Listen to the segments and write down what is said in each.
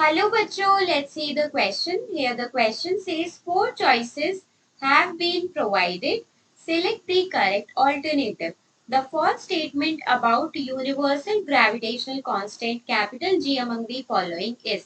Hello बच्चों, let's see the question. Here the question says four choices have been provided. Select the correct alternative. The fourth statement about universal gravitational constant capital G among the following is.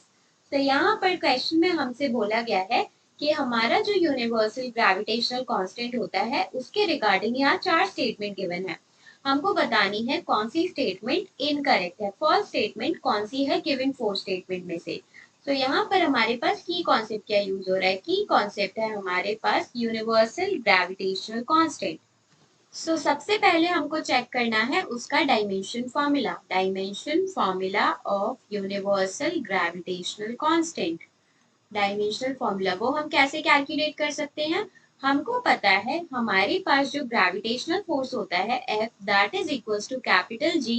तो यहाँ पर question में हमसे बोला गया है कि हमारा जो यूनिवर्सल ग्रेविटेशनल कांस्टेंट होता है उसके रिगार्डिंग यहाँ चार स्टेटमेंट गिवन है। हमको बतानी है कौन सी स्टेटमेंट इनकरेक्ट है, फर्स्ट स्टेटमेंट कौन सी है गिवन फोर स्टेटमेंट में से। तो यहाँ पर हमारे पास की कॉन्सेप्ट क्या यूज हो रहा है, की कॉन्सेप्ट है हमारे पास यूनिवर्सल ग्रेविटेशनल कांस्टेंट। सो सबसे पहले हमको चेक करना है उसका dimension formula of universal gravitational constant. Dimensional formula वो हम कैसे कैलकुलेट कर सकते हैं, हमको पता है हमारे पास जो ग्रेविटेशनल फोर्स होता है F that is equals to capital G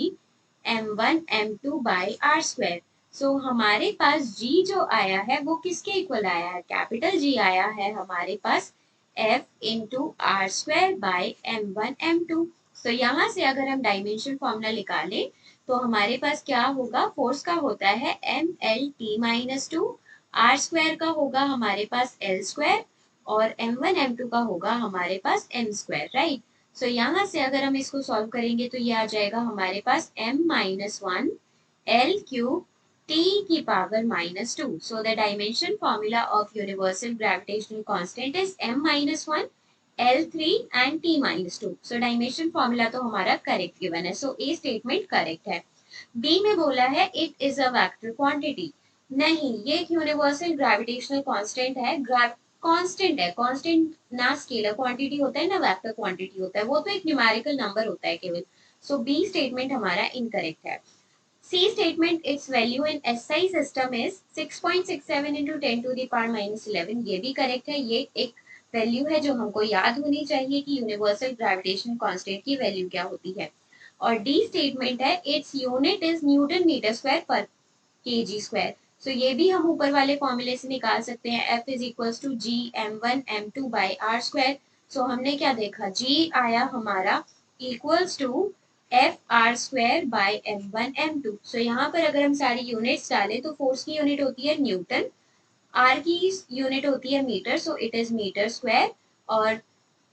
m1 m2 by R square. So हमारे पास G जो आया है वो किसके इक्वल आया है, कैपिटल G आया है हमारे पास F into R square by m1 m2। So यहाँ से अगर हम डायमेंशन फॉर्मूला निकालें तो हमारे पास क्या होगा, फोर्स का होता है mlt-2, आर स्क्वायर का होगा हमारे पास एल स्क्वायर और m1 m2 का होगा हमारे पास m स्क्वायर, राइट। सो यहाँ से अगर हम इसको सॉल्व करेंगे तो ये आ जाएगा हमारे पास m-1 l क्यूब t की power -2। So the dimension formula of universal gravitational constant is m-1 L3 and t-2। So dimension formula तो हमारा करेक्ट गिवन है, सो ए स्टेटमेंट करेक्ट है। बी में बोला है it is a vector quantity. नहीं, ये एक यूनिवर्सल ग्रेविटेशनल कांस्टेंट है, कांस्टेंट है, कांस्टेंट ना स्केलर क्वांटिटी होता है ना वेक्टर क्वांटिटी होता है, वो तो एक न्यूमेरिकल नंबर होता है केवल। सो बी स्टेटमेंट हमारा इनकरेक्ट है। C statement its value in SI system is 6.67 into 10 to the power -11, ये भी करेक्ट है। ये एक वैल्यू है जो हमको याद होनी चाहिए कि यूनिवर्सल ग्रेविटेशनल कांस्टेंट की वैल्यू क्या होती है। और डी स्टेटमेंट है its unit is newton metre square पर केजी स्क्वायर। सो ये भी हम ऊपर वाले फॉर्मूले से निकाल सकते हैं, F is equals to G m1 m2 by R square. So हमने क्या देखा, G आया हमारा equals to F R square by m1 m2। So यहाँ पर अगर हम सारी यूनिट्स डालें तो फोर्स की यूनिट होती है न्यूटन, आर की यूनिट होती है metre, so it is metre square, और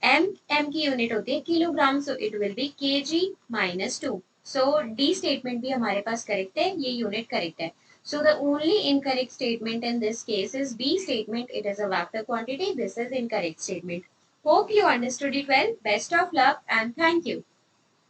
एम की यूनिट होती है kilogram, so it will be kg-2। So D statement भी हमारे पास करेक्ट है, ये यूनिट करेक्ट है। So the only incorrect statement in this case is B statement. It is a vector quantity. This is incorrect statement. Hope you understood it well. Best of luck and thank you.